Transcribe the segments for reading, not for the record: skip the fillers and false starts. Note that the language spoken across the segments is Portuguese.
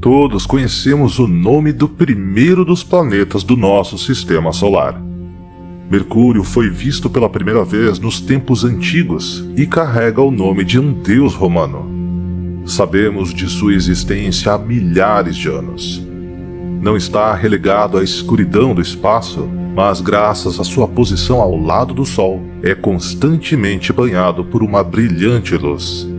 Todos conhecemos o nome do primeiro dos planetas do nosso sistema solar. Mercúrio foi visto pela primeira vez nos tempos antigos e carrega o nome de um deus romano. Sabemos de sua existência há milhares de anos. Não está relegado à escuridão do espaço, mas graças à sua posição ao lado do Sol, é constantemente banhado por uma brilhante luz.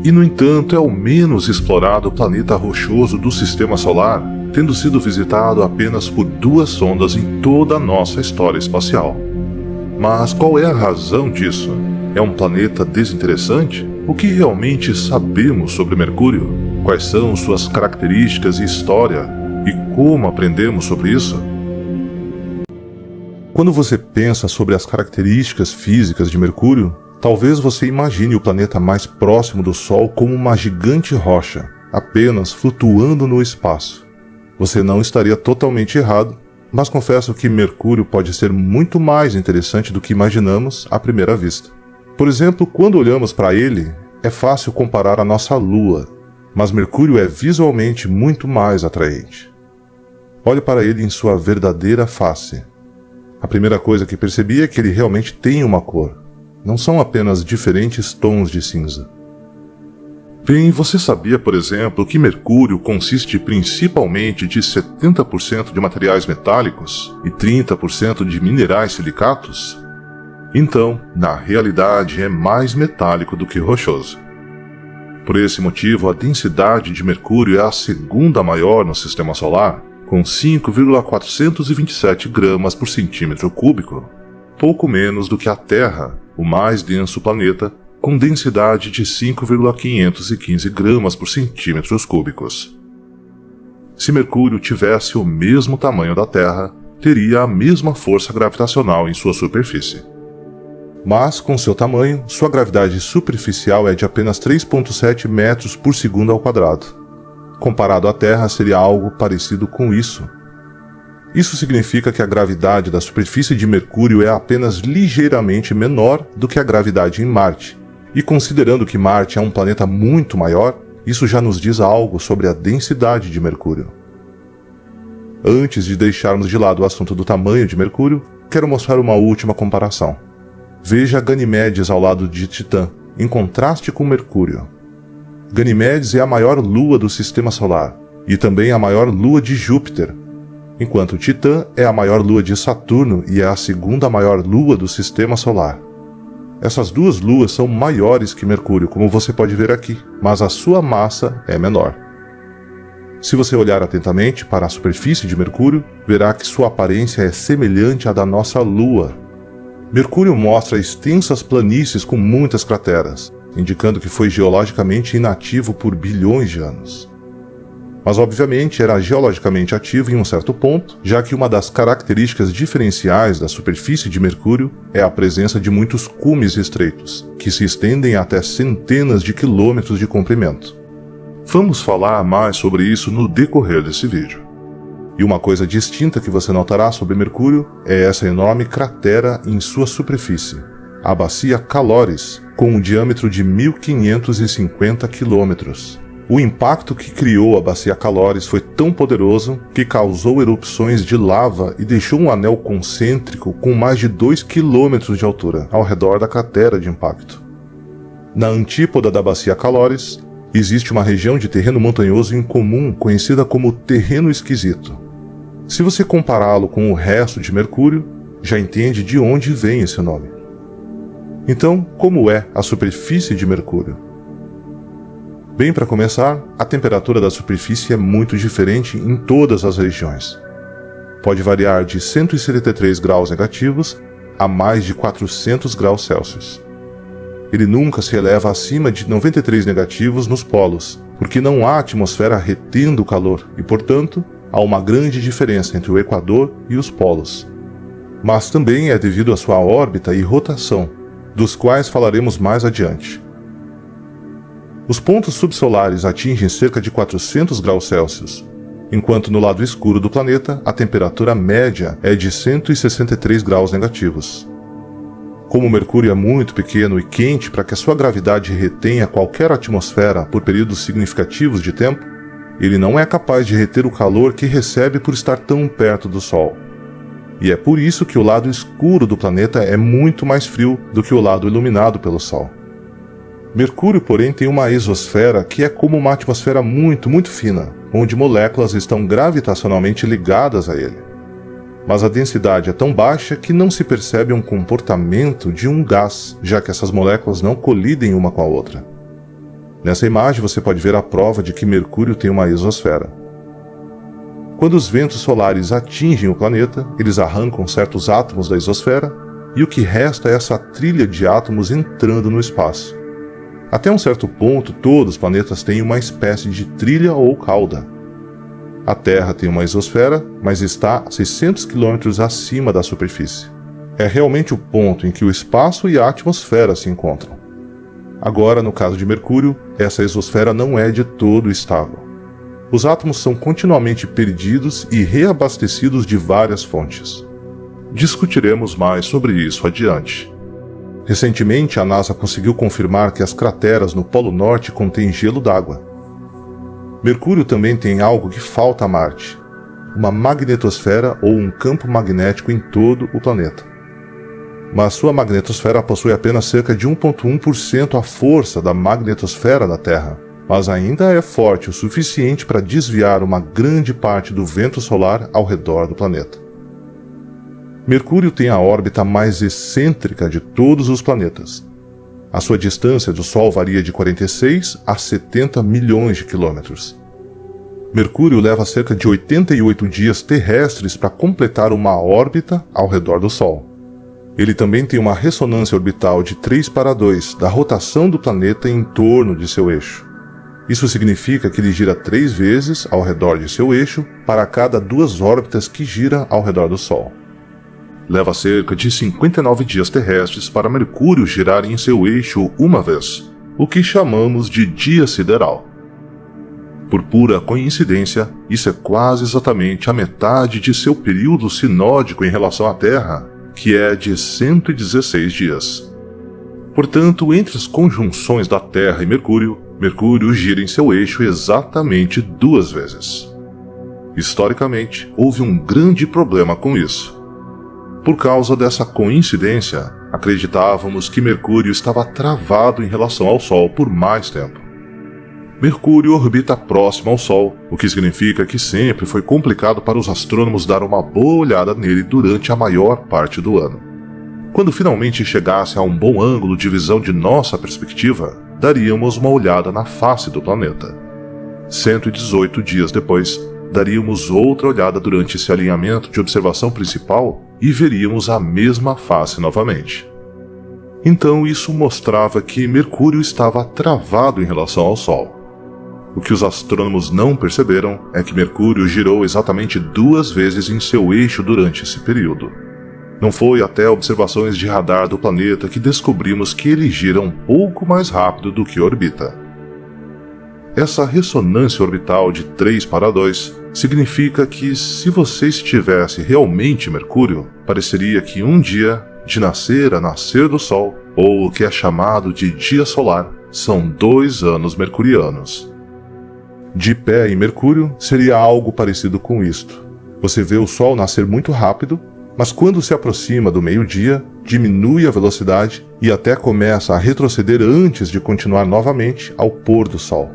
E, no entanto, é o menos explorado planeta rochoso do Sistema Solar, tendo sido visitado apenas por 2 sondas em toda a nossa história espacial. Mas qual é a razão disso? É um planeta desinteressante? O que realmente sabemos sobre Mercúrio? Quais são suas características e história? E como aprendemos sobre isso? Quando você pensa sobre as características físicas de Mercúrio, talvez você imagine o planeta mais próximo do Sol como uma gigante rocha, apenas flutuando no espaço. Você não estaria totalmente errado, mas confesso que Mercúrio pode ser muito mais interessante do que imaginamos à primeira vista. Por exemplo, quando olhamos para ele, é fácil comparar a nossa Lua, mas Mercúrio é visualmente muito mais atraente. Olhe para ele em sua verdadeira face. A primeira coisa que percebi é que ele realmente tem uma cor. Não são apenas diferentes tons de cinza. Bem, você sabia, por exemplo, que Mercúrio consiste principalmente de 70% de materiais metálicos e 30% de minerais silicatos? Então, na realidade, é mais metálico do que rochoso. Por esse motivo, a densidade de Mercúrio é a segunda maior no Sistema Solar, com 5,427 gramas por centímetro cúbico, pouco menos do que a Terra, o mais denso planeta, com densidade de 5,515 gramas por centímetros cúbicos. Se Mercúrio tivesse o mesmo tamanho da Terra, teria a mesma força gravitacional em sua superfície. Mas, com seu tamanho, sua gravidade superficial é de apenas 3,7 metros por segundo ao quadrado. Comparado à Terra, seria algo parecido com isso. Isso significa que a gravidade da superfície de Mercúrio é apenas ligeiramente menor do que a gravidade em Marte. E considerando que Marte é um planeta muito maior, isso já nos diz algo sobre a densidade de Mercúrio. Antes de deixarmos de lado o assunto do tamanho de Mercúrio, quero mostrar uma última comparação. Veja Ganimedes ao lado de Titã, em contraste com Mercúrio. Ganimedes é a maior lua do Sistema Solar, e também a maior lua de Júpiter, enquanto Titã é a maior lua de Saturno e é a segunda maior lua do Sistema Solar. Essas 2 luas são maiores que Mercúrio, como você pode ver aqui, mas a sua massa é menor. Se você olhar atentamente para a superfície de Mercúrio, verá que sua aparência é semelhante à da nossa Lua. Mercúrio mostra extensas planícies com muitas crateras, indicando que foi geologicamente inativo por bilhões de anos. Mas obviamente era geologicamente ativo em um certo ponto, já que uma das características diferenciais da superfície de Mercúrio é a presença de muitos cumes estreitos, que se estendem até centenas de quilômetros de comprimento. Vamos falar mais sobre isso no decorrer desse vídeo. E uma coisa distinta que você notará sobre Mercúrio é essa enorme cratera em sua superfície, a Bacia Caloris, com um diâmetro de 1.550 quilômetros. O impacto que criou a Bacia Caloris foi tão poderoso que causou erupções de lava e deixou um anel concêntrico com mais de 2 quilômetros de altura ao redor da cratera de impacto. Na antípoda da Bacia Caloris, existe uma região de terreno montanhoso incomum conhecida como terreno esquisito. Se você compará-lo com o resto de Mercúrio, já entende de onde vem esse nome. Então, como é a superfície de Mercúrio? Bem, para começar, a temperatura da superfície é muito diferente em todas as regiões. Pode variar de 173 graus negativos a mais de 400 graus Celsius. Ele nunca se eleva acima de 93 negativos nos polos, porque não há atmosfera retendo o calor e, portanto, há uma grande diferença entre o Equador e os polos. Mas também é devido à sua órbita e rotação, dos quais falaremos mais adiante. Os pontos subsolares atingem cerca de 400 graus Celsius, enquanto no lado escuro do planeta a temperatura média é de 163 graus negativos. Como Mercúrio é muito pequeno e quente para que a sua gravidade retenha qualquer atmosfera por períodos significativos de tempo, ele não é capaz de reter o calor que recebe por estar tão perto do Sol. E é por isso que o lado escuro do planeta é muito mais frio do que o lado iluminado pelo Sol. Mercúrio, porém, tem uma exosfera que é como uma atmosfera muito, muito fina, onde moléculas estão gravitacionalmente ligadas a ele. Mas a densidade é tão baixa que não se percebe um comportamento de um gás, já que essas moléculas não colidem uma com a outra. Nessa imagem você pode ver a prova de que Mercúrio tem uma exosfera. Quando os ventos solares atingem o planeta, eles arrancam certos átomos da exosfera e o que resta é essa trilha de átomos entrando no espaço. Até um certo ponto, todos os planetas têm uma espécie de trilha ou cauda. A Terra tem uma exosfera, mas está a 600 km acima da superfície. É realmente o ponto em que o espaço e a atmosfera se encontram. Agora, no caso de Mercúrio, essa exosfera não é de todo estável. Os átomos são continuamente perdidos e reabastecidos de várias fontes. Discutiremos mais sobre isso adiante. Recentemente, a NASA conseguiu confirmar que as crateras no Polo Norte contêm gelo d'água. Mercúrio também tem algo que falta a Marte: uma magnetosfera ou um campo magnético em todo o planeta. Mas sua magnetosfera possui apenas cerca de 1,1% a força da magnetosfera da Terra, mas ainda é forte o suficiente para desviar uma grande parte do vento solar ao redor do planeta. Mercúrio tem a órbita mais excêntrica de todos os planetas. A sua distância do Sol varia de 46 a 70 milhões de quilômetros. Mercúrio leva cerca de 88 dias terrestres para completar uma órbita ao redor do Sol. Ele também tem uma ressonância orbital de 3:2 da rotação do planeta em torno de seu eixo. Isso significa que ele gira 3 vezes ao redor de seu eixo para cada 2 órbitas que gira ao redor do Sol. Leva cerca de 59 dias terrestres para Mercúrio girar em seu eixo uma vez, o que chamamos de dia sideral. Por pura coincidência, isso é quase exatamente a metade de seu período sinódico em relação à Terra, que é de 116 dias. Portanto, entre as conjunções da Terra e Mercúrio, Mercúrio gira em seu eixo exatamente 2 vezes. Historicamente, houve um grande problema com isso. Por causa dessa coincidência, acreditávamos que Mercúrio estava travado em relação ao Sol por mais tempo. Mercúrio orbita próximo ao Sol, o que significa que sempre foi complicado para os astrônomos dar uma boa olhada nele durante a maior parte do ano. Quando finalmente chegasse a um bom ângulo de visão de nossa perspectiva, daríamos uma olhada na face do planeta. 118 dias depois, daríamos outra olhada durante esse alinhamento de observação principal e veríamos a mesma face novamente. Então isso mostrava que Mercúrio estava travado em relação ao Sol. O que os astrônomos não perceberam é que Mercúrio girou exatamente 2 vezes em seu eixo durante esse período. Não foi até observações de radar do planeta que descobrimos que ele gira um pouco mais rápido do que orbita. Essa ressonância orbital de 3:2 significa que, se você estivesse realmente em Mercúrio, pareceria que um dia, de nascer a nascer do Sol, ou o que é chamado de dia solar, são 2 anos mercurianos. De pé em Mercúrio seria algo parecido com isto. Você vê o Sol nascer muito rápido, mas quando se aproxima do meio-dia, diminui a velocidade e até começa a retroceder antes de continuar novamente ao pôr do Sol.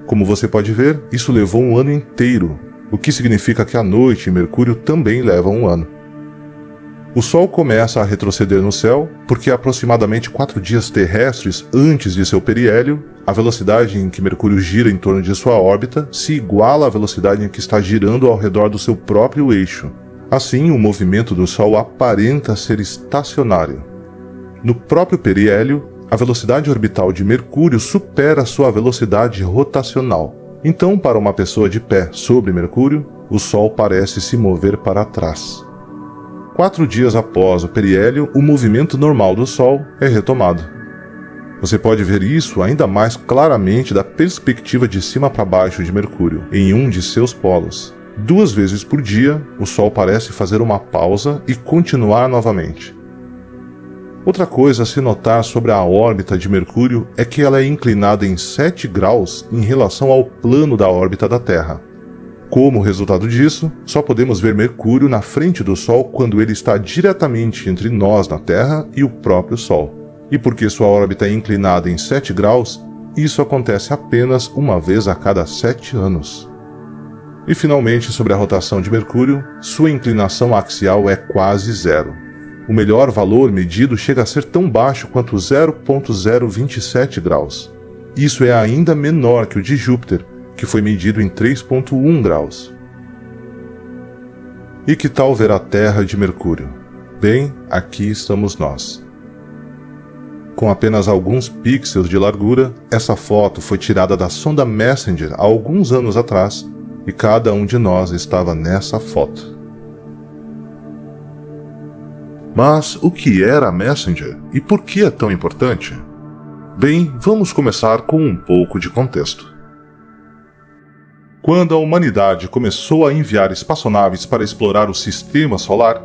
Como você pode ver, isso levou um ano inteiro, o que significa que a noite em Mercúrio também leva um ano. O Sol começa a retroceder no céu porque aproximadamente 4 dias terrestres antes de seu periélio, a velocidade em que Mercúrio gira em torno de sua órbita se iguala à velocidade em que está girando ao redor do seu próprio eixo. Assim, o movimento do Sol aparenta ser estacionário. No próprio periélio, a velocidade orbital de Mercúrio supera sua velocidade rotacional. Então, para uma pessoa de pé sobre Mercúrio, o Sol parece se mover para trás. 4 dias após o periélio, o movimento normal do Sol é retomado. Você pode ver isso ainda mais claramente da perspectiva de cima para baixo de Mercúrio, em um de seus polos. 2 vezes por dia, o Sol parece fazer uma pausa e continuar novamente. Outra coisa a se notar sobre a órbita de Mercúrio é que ela é inclinada em 7 graus em relação ao plano da órbita da Terra. Como resultado disso, só podemos ver Mercúrio na frente do Sol quando ele está diretamente entre nós na Terra e o próprio Sol. E porque sua órbita é inclinada em 7 graus, isso acontece apenas uma vez a cada 7 anos. E finalmente, sobre a rotação de Mercúrio, sua inclinação axial é quase zero. O melhor valor medido chega a ser tão baixo quanto 0,027 graus. Isso é ainda menor que o de Júpiter, que foi medido em 3,1 graus. E que tal ver a Terra de Mercúrio? Bem, aqui estamos nós. Com apenas alguns pixels de largura, essa foto foi tirada da sonda Messenger há alguns anos atrás, e cada um de nós estava nessa foto. Mas o que era a Messenger e por que é tão importante? Bem, vamos começar com um pouco de contexto. Quando a humanidade começou a enviar espaçonaves para explorar o sistema solar,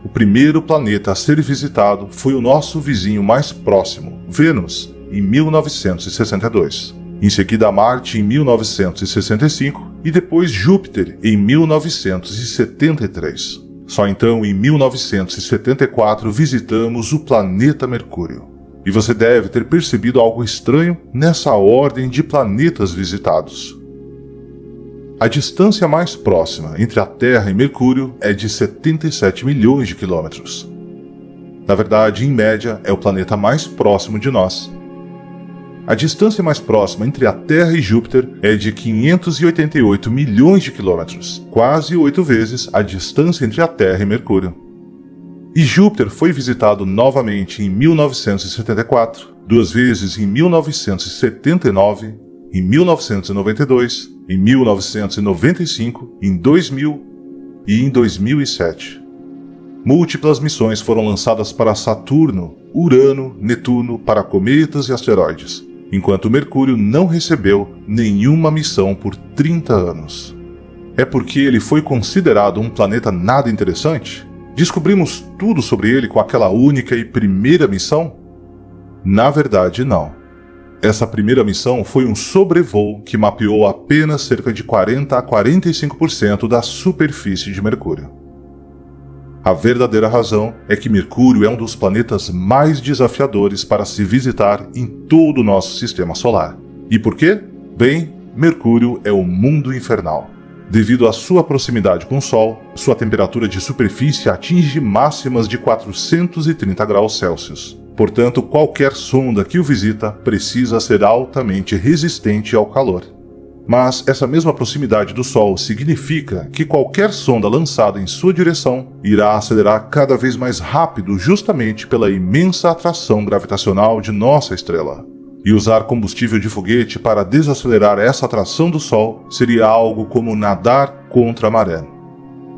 o primeiro planeta a ser visitado foi o nosso vizinho mais próximo, Vênus, em 1962. Em seguida Marte em 1965 e depois Júpiter em 1973. Só então, em 1974, visitamos o planeta Mercúrio. E você deve ter percebido algo estranho nessa ordem de planetas visitados. A distância mais próxima entre a Terra e Mercúrio é de 77 milhões de quilômetros. Na verdade, em média, é o planeta mais próximo de nós. A distância mais próxima entre a Terra e Júpiter é de 588 milhões de quilômetros, quase 8 vezes a distância entre a Terra e Mercúrio. E Júpiter foi visitado novamente em 1974, 2 vezes em 1979, em 1992, em 1995, em 2000 e em 2007. Múltiplas missões foram lançadas para Saturno, Urano, Netuno, para cometas e asteroides, enquanto Mercúrio não recebeu nenhuma missão por 30 anos. É porque ele foi considerado um planeta nada interessante? Descobrimos tudo sobre ele com aquela única e primeira missão? Na verdade, não. Essa primeira missão foi um sobrevoo que mapeou apenas cerca de 40 a 45% da superfície de Mercúrio. A verdadeira razão é que Mercúrio é um dos planetas mais desafiadores para se visitar em todo o nosso sistema solar. E por quê? Bem, Mercúrio é o mundo infernal. Devido à sua proximidade com o Sol, sua temperatura de superfície atinge máximas de 430 graus Celsius. Portanto, qualquer sonda que o visita precisa ser altamente resistente ao calor. Mas essa mesma proximidade do Sol significa que qualquer sonda lançada em sua direção irá acelerar cada vez mais rápido justamente pela imensa atração gravitacional de nossa estrela. E usar combustível de foguete para desacelerar essa atração do Sol seria algo como nadar contra a maré.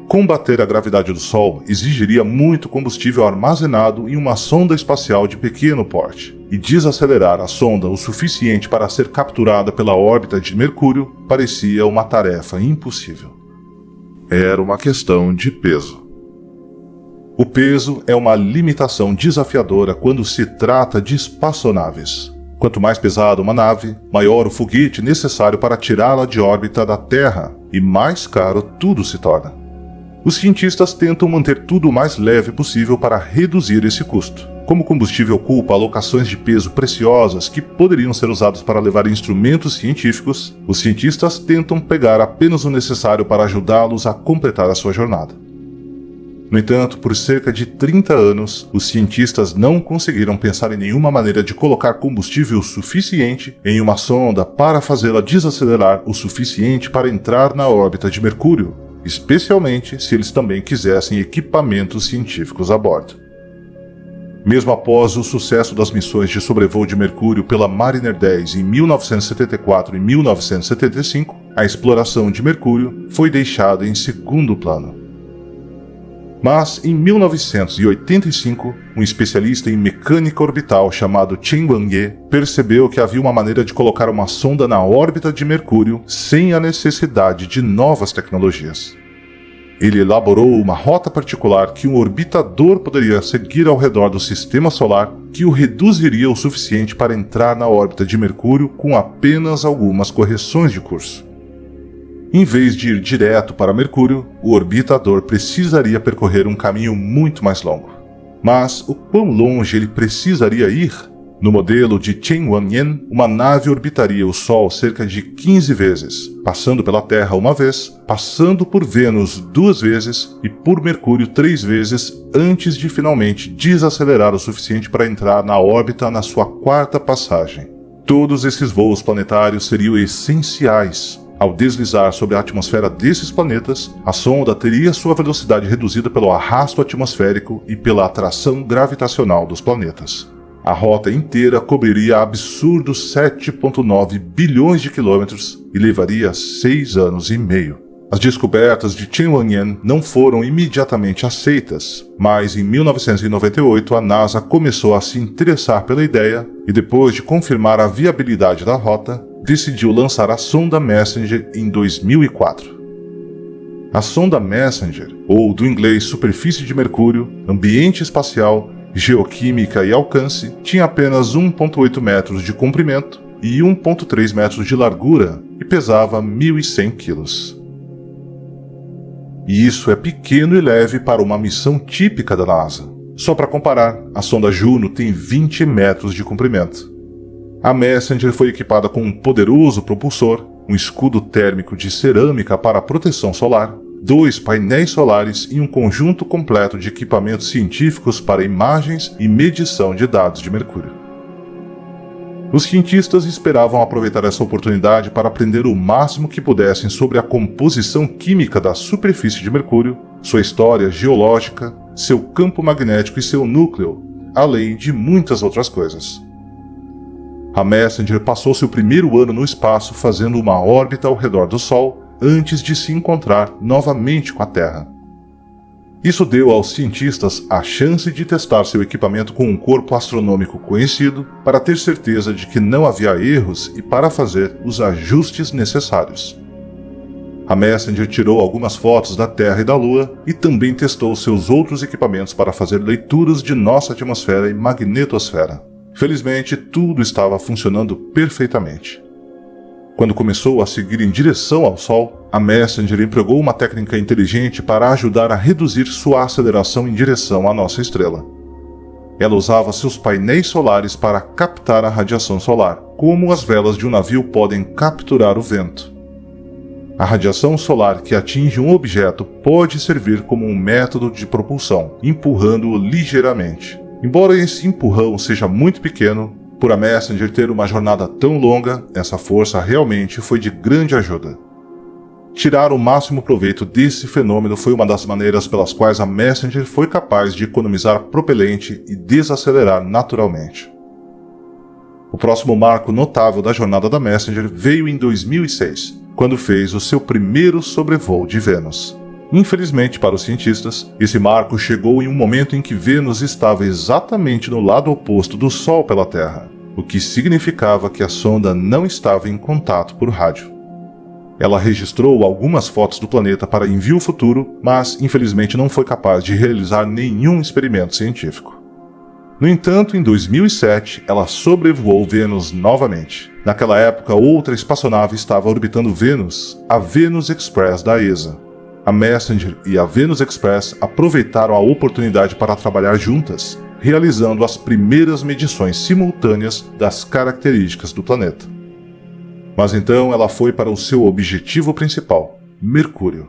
Combater a gravidade do Sol exigiria muito combustível armazenado em uma sonda espacial de pequeno porte, e desacelerar a sonda o suficiente para ser capturada pela órbita de Mercúrio parecia uma tarefa impossível. Era uma questão de peso. O peso é uma limitação desafiadora quando se trata de espaçonaves. Quanto mais pesada uma nave, maior o foguete necessário para tirá-la de órbita da Terra, e mais caro tudo se torna. Os cientistas tentam manter tudo o mais leve possível para reduzir esse custo. Como o combustível ocupa alocações de peso preciosas que poderiam ser usadas para levar instrumentos científicos, os cientistas tentam pegar apenas o necessário para ajudá-los a completar a sua jornada. No entanto, por cerca de 30 anos, os cientistas não conseguiram pensar em nenhuma maneira de colocar combustível suficiente em uma sonda para fazê-la desacelerar o suficiente para entrar na órbita de Mercúrio, especialmente se eles também quisessem equipamentos científicos a bordo. Mesmo após o sucesso das missões de sobrevoo de Mercúrio pela Mariner 10 em 1974 e 1975, a exploração de Mercúrio foi deixada em segundo plano. Mas, em 1985, um especialista em mecânica orbital chamado Chen Wang-Ye percebeu que havia uma maneira de colocar uma sonda na órbita de Mercúrio sem a necessidade de novas tecnologias. Ele elaborou uma rota particular que um orbitador poderia seguir ao redor do sistema solar, que o reduziria o suficiente para entrar na órbita de Mercúrio com apenas algumas correções de curso. Em vez de ir direto para Mercúrio, o orbitador precisaria percorrer um caminho muito mais longo. Mas o quão longe ele precisaria ir? No modelo de Chen Wanyan, uma nave orbitaria o Sol cerca de 15 vezes, passando pela Terra uma vez, passando por Vênus 2 vezes e por Mercúrio 3 vezes, antes de finalmente desacelerar o suficiente para entrar na órbita na sua 4ª passagem. Todos esses voos planetários seriam essenciais. Ao deslizar sobre a atmosfera desses planetas, a sonda teria sua velocidade reduzida pelo arrasto atmosférico e pela atração gravitacional dos planetas. A rota inteira cobriria absurdos 7,9 bilhões de quilômetros e levaria 6 anos e meio. As descobertas de Chen Wanyan não foram imediatamente aceitas, mas em 1998 a NASA começou a se interessar pela ideia e, depois de confirmar a viabilidade da rota, decidiu lançar a sonda Messenger em 2004. A sonda Messenger, ou do inglês Superfície de Mercúrio, Ambiente Espacial, Geoquímica e Alcance, tinha apenas 1,8 metros de comprimento e 1,3 metros de largura e pesava 1.100 quilos. E isso é pequeno e leve para uma missão típica da NASA. Só para comparar, a sonda Juno tem 20 metros de comprimento. A Messenger foi equipada com um poderoso propulsor, um escudo térmico de cerâmica para proteção solar, 2 painéis solares e um conjunto completo de equipamentos científicos para imagens e medição de dados de Mercúrio. Os cientistas esperavam aproveitar essa oportunidade para aprender o máximo que pudessem sobre a composição química da superfície de Mercúrio, sua história geológica, seu campo magnético e seu núcleo, além de muitas outras coisas. A Messenger passou seu primeiro ano no espaço fazendo uma órbita ao redor do Sol antes de se encontrar novamente com a Terra. Isso deu aos cientistas a chance de testar seu equipamento com um corpo astronômico conhecido para ter certeza de que não havia erros e para fazer os ajustes necessários. A Messenger tirou algumas fotos da Terra e da Lua e também testou seus outros equipamentos para fazer leituras de nossa atmosfera e magnetosfera. Felizmente, tudo estava funcionando perfeitamente. Quando começou a seguir em direção ao Sol, a Messenger empregou uma técnica inteligente para ajudar a reduzir sua aceleração em direção à nossa estrela. Ela usava seus painéis solares para captar a radiação solar, como as velas de um navio podem capturar o vento. A radiação solar que atinge um objeto pode servir como um método de propulsão, empurrando-o ligeiramente. Embora esse empurrão seja muito pequeno, por a Messenger ter uma jornada tão longa, essa força realmente foi de grande ajuda. Tirar o máximo proveito desse fenômeno foi uma das maneiras pelas quais a Messenger foi capaz de economizar propelente e desacelerar naturalmente. O próximo marco notável da jornada da Messenger veio em 2006, quando fez o seu primeiro sobrevoo de Vênus. Infelizmente para os cientistas, esse marco chegou em um momento em que Vênus estava exatamente no lado oposto do Sol pela Terra, o que significava que a sonda não estava em contato por rádio. Ela registrou algumas fotos do planeta para envio futuro, mas infelizmente não foi capaz de realizar nenhum experimento científico. No entanto, em 2007, ela sobrevoou Vênus novamente. Naquela época, outra espaçonave estava orbitando Vênus, a Venus Express da ESA. A Messenger e a Venus Express aproveitaram a oportunidade para trabalhar juntas, realizando as primeiras medições simultâneas das características do planeta. Mas então ela foi para o seu objetivo principal, Mercúrio.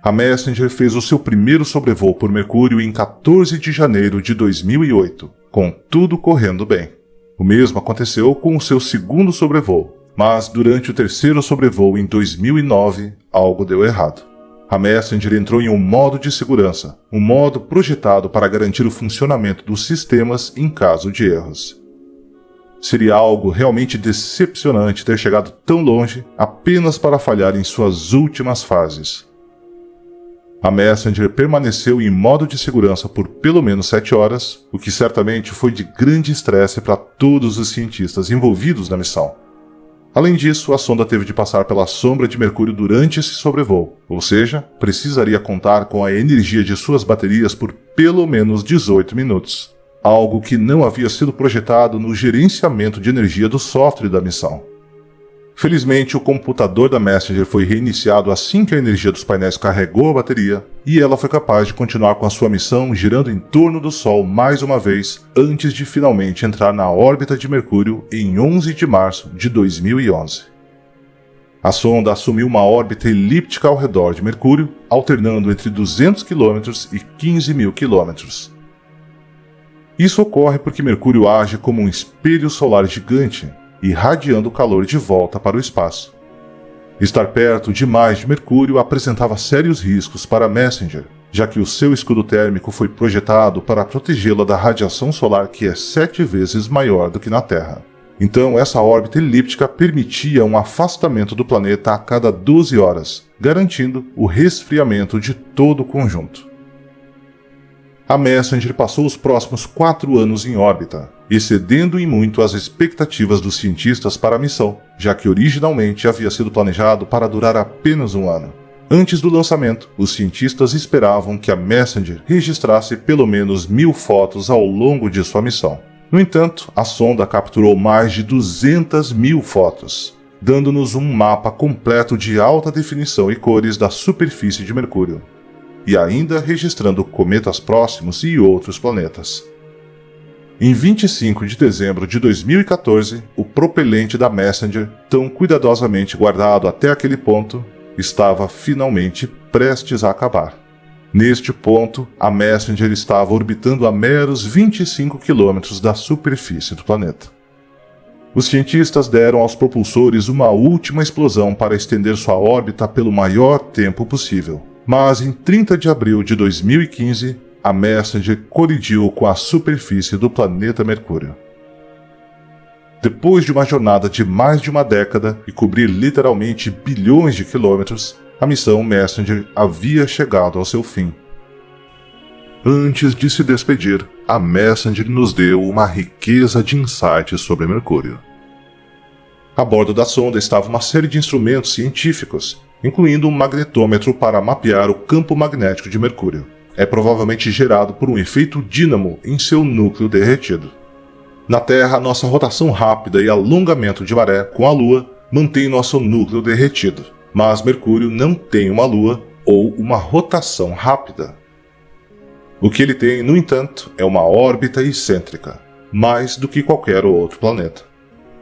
A Messenger fez o seu primeiro sobrevoo por Mercúrio em 14 de janeiro de 2008, com tudo correndo bem. O mesmo aconteceu com o seu segundo sobrevoo, mas durante o terceiro sobrevoo em 2009, algo deu errado. A Messenger entrou em um modo de segurança, um modo projetado para garantir o funcionamento dos sistemas em caso de erros. Seria algo realmente decepcionante ter chegado tão longe apenas para falhar em suas últimas fases. A Messenger permaneceu em modo de segurança por pelo menos 7 horas, o que certamente foi de grande estresse para todos os cientistas envolvidos na missão. Além disso, a sonda teve de passar pela sombra de Mercúrio durante esse sobrevoo, ou seja, precisaria contar com a energia de suas baterias por pelo menos 18 minutos, algo que não havia sido projetado no gerenciamento de energia do software da missão. Felizmente, o computador da Messenger foi reiniciado assim que a energia dos painéis carregou a bateria, e ela foi capaz de continuar com a sua missão girando em torno do Sol mais uma vez, antes de finalmente entrar na órbita de Mercúrio em 11 de março de 2011. A sonda assumiu uma órbita elíptica ao redor de Mercúrio, alternando entre 200 km e 15.000 km. Isso ocorre porque Mercúrio age como um espelho solar gigante, irradiando o calor de volta para o espaço. Estar perto demais de Mercúrio apresentava sérios riscos para a Messenger, já que o seu escudo térmico foi projetado para protegê-la da radiação solar que é 7 vezes maior do que na Terra. Então, essa órbita elíptica permitia um afastamento do planeta a cada 12 horas, garantindo o resfriamento de todo o conjunto. A Messenger passou os próximos 4 anos em órbita, excedendo em muito as expectativas dos cientistas para a missão, já que originalmente havia sido planejado para durar apenas 1 ano. Antes do lançamento, os cientistas esperavam que a Messenger registrasse pelo menos 1.000 fotos ao longo de sua missão. No entanto, a sonda capturou mais de 200.000 fotos, dando-nos um mapa completo de alta definição e cores da superfície de Mercúrio, e ainda registrando cometas próximos e outros planetas. Em 25 de dezembro de 2014, o propelente da Messenger, tão cuidadosamente guardado até aquele ponto, estava finalmente prestes a acabar. Neste ponto, a Messenger estava orbitando a meros 25 km da superfície do planeta. Os cientistas deram aos propulsores uma última explosão para estender sua órbita pelo maior tempo possível. Mas em 30 de abril de 2015, a Messenger colidiu com a superfície do planeta Mercúrio. Depois de uma jornada de mais de uma década e cobrir literalmente bilhões de quilômetros, a missão Messenger havia chegado ao seu fim. Antes de se despedir, a Messenger nos deu uma riqueza de insights sobre Mercúrio. A bordo da sonda estava uma série de instrumentos científicos, incluindo um magnetômetro para mapear o campo magnético de Mercúrio. É provavelmente gerado por um efeito dínamo em seu núcleo derretido. Na Terra, nossa rotação rápida e alongamento de maré com a Lua mantém nosso núcleo derretido, mas Mercúrio não tem uma Lua ou uma rotação rápida. O que ele tem, no entanto, é uma órbita excêntrica, mais do que qualquer outro planeta.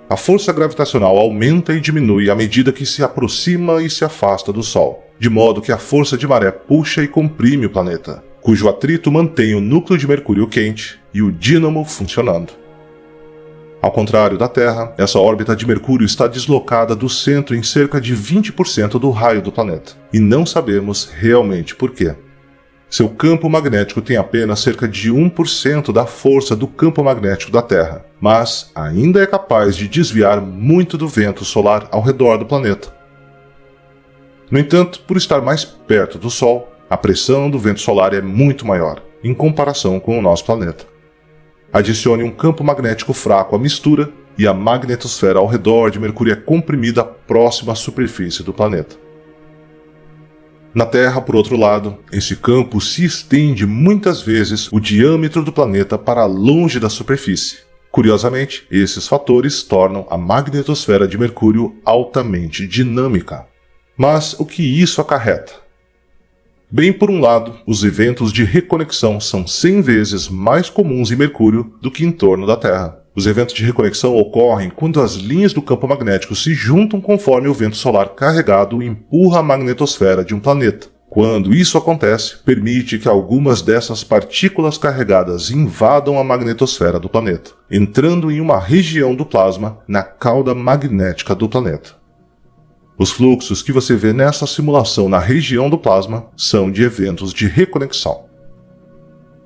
A força gravitacional aumenta e diminui à medida que se aproxima e se afasta do Sol, de modo que a força de maré puxa e comprime o planeta, cujo atrito mantém o núcleo de Mercúrio quente e o dínamo funcionando. Ao contrário da Terra, essa órbita de Mercúrio está deslocada do centro em cerca de 20% do raio do planeta, e não sabemos realmente por quê. Seu campo magnético tem apenas cerca de 1% da força do campo magnético da Terra, mas ainda é capaz de desviar muito do vento solar ao redor do planeta. No entanto, por estar mais perto do Sol, a pressão do vento solar é muito maior, em comparação com o nosso planeta. Adicione um campo magnético fraco à mistura, e a magnetosfera ao redor de Mercúrio é comprimida próxima à superfície do planeta. Na Terra, por outro lado, esse campo se estende muitas vezes o diâmetro do planeta para longe da superfície. Curiosamente, esses fatores tornam a magnetosfera de Mercúrio altamente dinâmica. Mas o que isso acarreta? Bem, por um lado, os eventos de reconexão são 100 vezes mais comuns em Mercúrio do que em torno da Terra. Os eventos de reconexão ocorrem quando as linhas do campo magnético se juntam conforme o vento solar carregado empurra a magnetosfera de um planeta. Quando isso acontece, permite que algumas dessas partículas carregadas invadam a magnetosfera do planeta, entrando em uma região do plasma na cauda magnética do planeta. Os fluxos que você vê nessa simulação na região do plasma são de eventos de reconexão.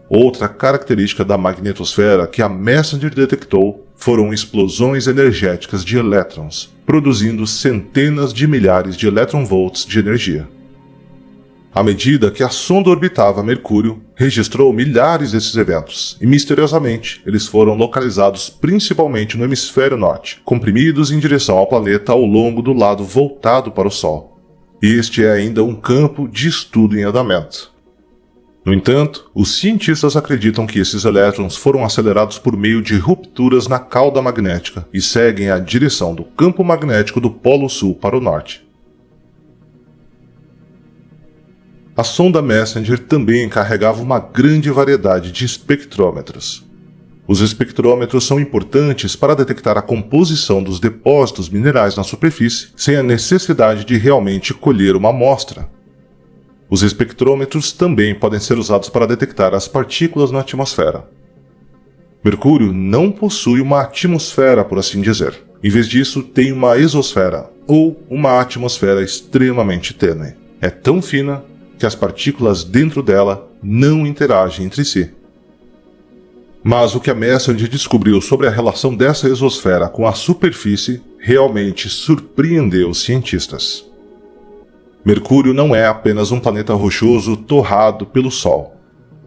Outra característica da magnetosfera que a Messenger detectou foram explosões energéticas de elétrons, produzindo centenas de milhares de electronvolts de energia. À medida que a sonda orbitava Mercúrio, registrou milhares desses eventos, e misteriosamente eles foram localizados principalmente no hemisfério norte, comprimidos em direção ao planeta ao longo do lado voltado para o Sol. Este é ainda um campo de estudo em andamento. No entanto, os cientistas acreditam que esses elétrons foram acelerados por meio de rupturas na cauda magnética e seguem a direção do campo magnético do Polo Sul para o norte. A sonda Messenger também carregava uma grande variedade de espectrômetros. Os espectrômetros são importantes para detectar a composição dos depósitos minerais na superfície, sem a necessidade de realmente colher uma amostra. Os espectrômetros também podem ser usados para detectar as partículas na atmosfera. Mercúrio não possui uma atmosfera, por assim dizer. Em vez disso, tem uma exosfera, ou uma atmosfera extremamente tênue. É tão fina que as partículas dentro dela não interagem entre si. Mas o que a Messenger descobriu sobre a relação dessa exosfera com a superfície realmente surpreendeu os cientistas. Mercúrio não é apenas um planeta rochoso torrado pelo Sol.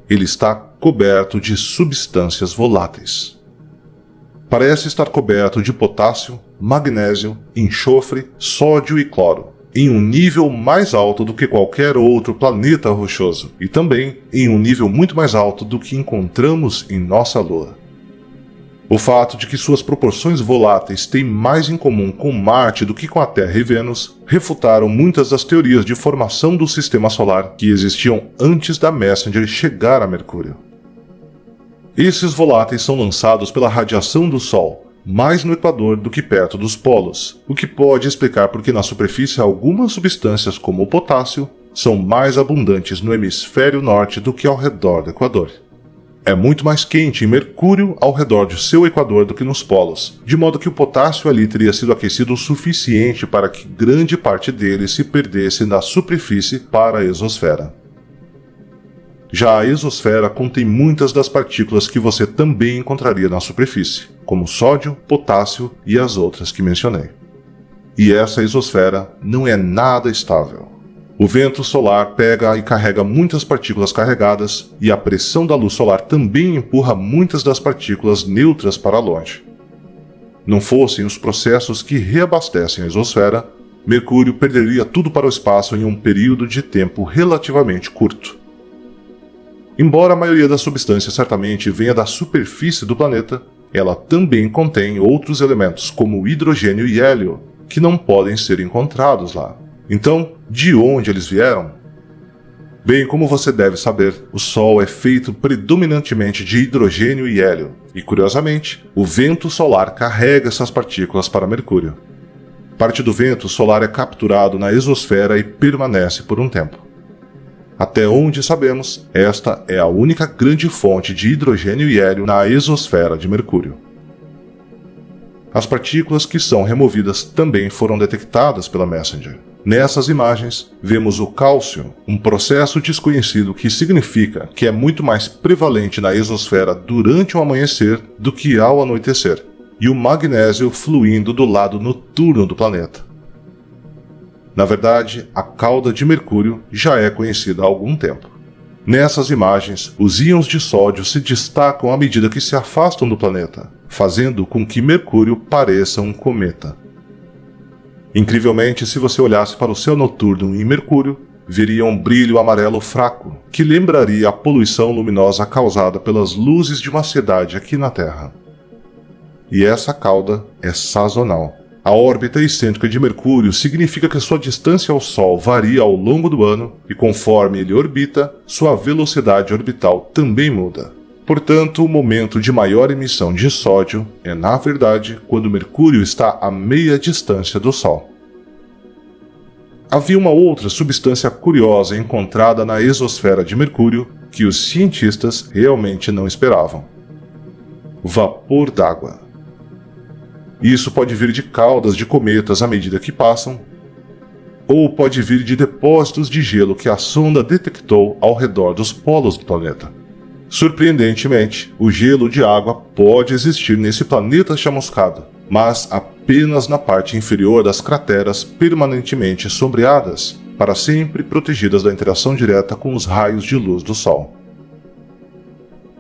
Ele está coberto de substâncias voláteis. Parece estar coberto de potássio, magnésio, enxofre, sódio e cloro, em um nível mais alto do que qualquer outro planeta rochoso, e também em um nível muito mais alto do que encontramos em nossa Lua. O fato de que suas proporções voláteis têm mais em comum com Marte do que com a Terra e Vênus refutaram muitas das teorias de formação do Sistema Solar que existiam antes da Messenger chegar a Mercúrio. Esses voláteis são lançados pela radiação do Sol, mais no Equador do que perto dos polos, o que pode explicar por que na superfície algumas substâncias como o potássio são mais abundantes no hemisfério norte do que ao redor do Equador. É muito mais quente em Mercúrio ao redor de seu equador do que nos polos, de modo que o potássio ali teria sido aquecido o suficiente para que grande parte dele se perdesse na superfície para a exosfera. Já a exosfera contém muitas das partículas que você também encontraria na superfície, como sódio, potássio e as outras que mencionei. E essa exosfera não é nada estável. O vento solar pega e carrega muitas partículas carregadas, e a pressão da luz solar também empurra muitas das partículas neutras para longe. Não fossem os processos que reabastecem a exosfera, Mercúrio perderia tudo para o espaço em um período de tempo relativamente curto. Embora a maioria das substâncias certamente venha da superfície do planeta, ela também contém outros elementos como hidrogênio e hélio, que não podem ser encontrados lá. Então, de onde eles vieram? Bem, como você deve saber, o Sol é feito predominantemente de hidrogênio e hélio, e curiosamente, o vento solar carrega essas partículas para Mercúrio. Parte do vento solar é capturado na exosfera e permanece por um tempo. Até onde sabemos, esta é a única grande fonte de hidrogênio e hélio na exosfera de Mercúrio. As partículas que são removidas também foram detectadas pela Messenger. Nessas imagens, vemos o cálcio, um processo desconhecido que significa que é muito mais prevalente na exosfera durante o amanhecer do que ao anoitecer, e o magnésio fluindo do lado noturno do planeta. Na verdade, a cauda de Mercúrio já é conhecida há algum tempo. Nessas imagens, os íons de sódio se destacam à medida que se afastam do planeta, fazendo com que Mercúrio pareça um cometa. Incrivelmente, se você olhasse para o céu noturno em Mercúrio, veria um brilho amarelo fraco, que lembraria a poluição luminosa causada pelas luzes de uma cidade aqui na Terra. E essa cauda é sazonal. A órbita excêntrica de Mercúrio significa que sua distância ao Sol varia ao longo do ano e conforme ele orbita, sua velocidade orbital também muda. Portanto, o momento de maior emissão de sódio é, na verdade, quando Mercúrio está a meia distância do Sol. Havia uma outra substância curiosa encontrada na exosfera de Mercúrio que os cientistas realmente não esperavam: vapor d'água. Isso pode vir de caudas de cometas à medida que passam, ou pode vir de depósitos de gelo que a sonda detectou ao redor dos polos do planeta. Surpreendentemente, o gelo de água pode existir nesse planeta chamuscado, mas apenas na parte inferior das crateras permanentemente sombreadas, para sempre protegidas da interação direta com os raios de luz do Sol.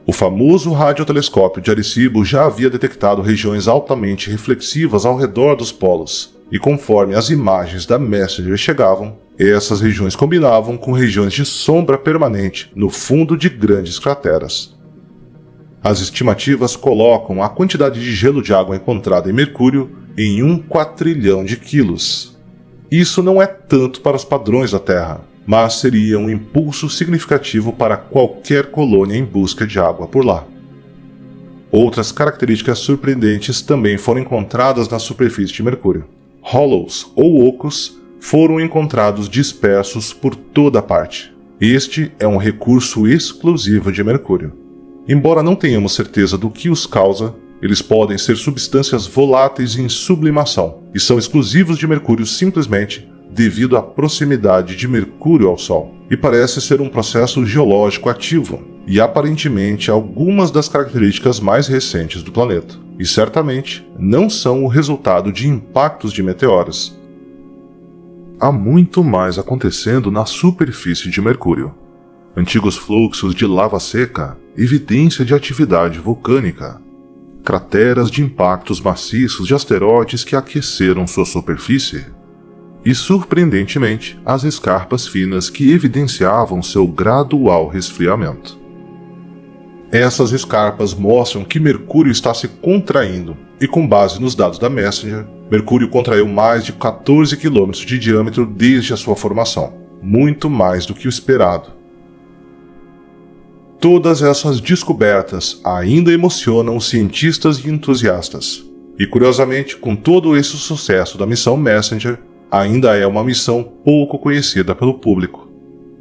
O famoso radiotelescópio de Arecibo já havia detectado regiões altamente reflexivas ao redor dos polos, e conforme as imagens da Messenger chegavam, essas regiões combinavam com regiões de sombra permanente no fundo de grandes crateras. As estimativas colocam a quantidade de gelo de água encontrada em Mercúrio em 1 quatrilhão de quilos. Isso não é tanto para os padrões da Terra, mas seria um impulso significativo para qualquer colônia em busca de água por lá. Outras características surpreendentes também foram encontradas na superfície de Mercúrio. Hollows ou ocos foram encontrados dispersos por toda parte. Este é um recurso exclusivo de Mercúrio. Embora não tenhamos certeza do que os causa, eles podem ser substâncias voláteis em sublimação e são exclusivos de Mercúrio simplesmente devido à proximidade de Mercúrio ao Sol, e parece ser um processo geológico ativo, e aparentemente algumas das características mais recentes do planeta, e certamente não são o resultado de impactos de meteoros. Há muito mais acontecendo na superfície de Mercúrio. Antigos fluxos de lava seca, evidência de atividade vulcânica, crateras de impactos maciços de asteroides que aqueceram sua superfície, e, surpreendentemente, as escarpas finas que evidenciavam seu gradual resfriamento. Essas escarpas mostram que Mercúrio está se contraindo, e com base nos dados da Messenger, Mercúrio contraiu mais de 14 km de diâmetro desde a sua formação, muito mais do que o esperado. Todas essas descobertas ainda emocionam os cientistas e entusiastas, e curiosamente, com todo esse sucesso da missão Messenger, ainda é uma missão pouco conhecida pelo público.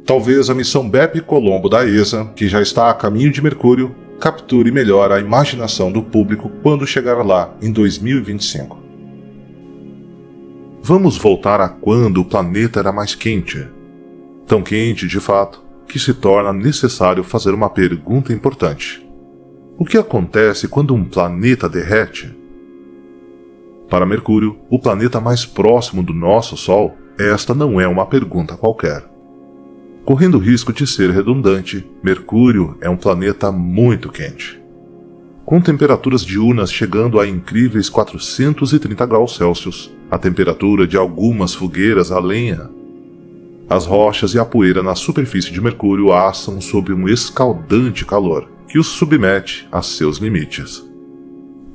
Talvez a missão Bepi-Colombo da ESA, que já está a caminho de Mercúrio, capture melhor a imaginação do público quando chegar lá em 2025. Vamos voltar a quando o planeta era mais quente. Tão quente, de fato, que se torna necessário fazer uma pergunta importante. O que acontece quando um planeta derrete? Para Mercúrio, o planeta mais próximo do nosso Sol, esta não é uma pergunta qualquer. Correndo o risco de ser redundante, Mercúrio é um planeta muito quente. Com temperaturas diurnas chegando a incríveis 430 graus Celsius, a temperatura de algumas fogueiras a lenha, as rochas e a poeira na superfície de Mercúrio assam sob um escaldante calor que os submete a seus limites.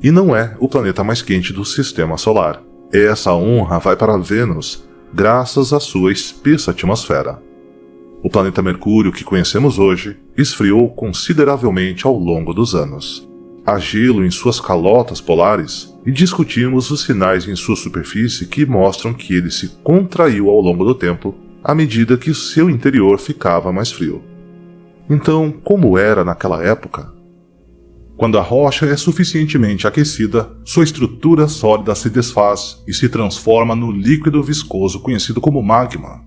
E não é o planeta mais quente do Sistema Solar. Essa honra vai para Vênus, graças à sua espessa atmosfera. O planeta Mercúrio que conhecemos hoje esfriou consideravelmente ao longo dos anos. Há gelo em suas calotas polares e discutimos os sinais em sua superfície que mostram que ele se contraiu ao longo do tempo à medida que seu interior ficava mais frio. Então, como era naquela época? Quando a rocha é suficientemente aquecida, sua estrutura sólida se desfaz e se transforma no líquido viscoso conhecido como magma,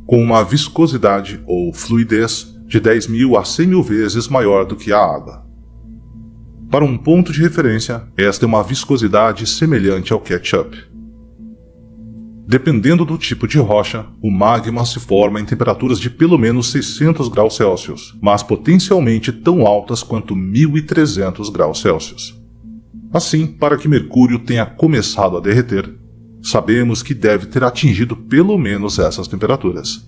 com uma viscosidade ou fluidez de 10.000 a 100.000 vezes maior do que a água. Para um ponto de referência, esta é uma viscosidade semelhante ao ketchup. Dependendo do tipo de rocha, o magma se forma em temperaturas de pelo menos 600 graus Celsius, mas potencialmente tão altas quanto 1.300 graus Celsius. Assim, para que Mercúrio tenha começado a derreter, sabemos que deve ter atingido pelo menos essas temperaturas.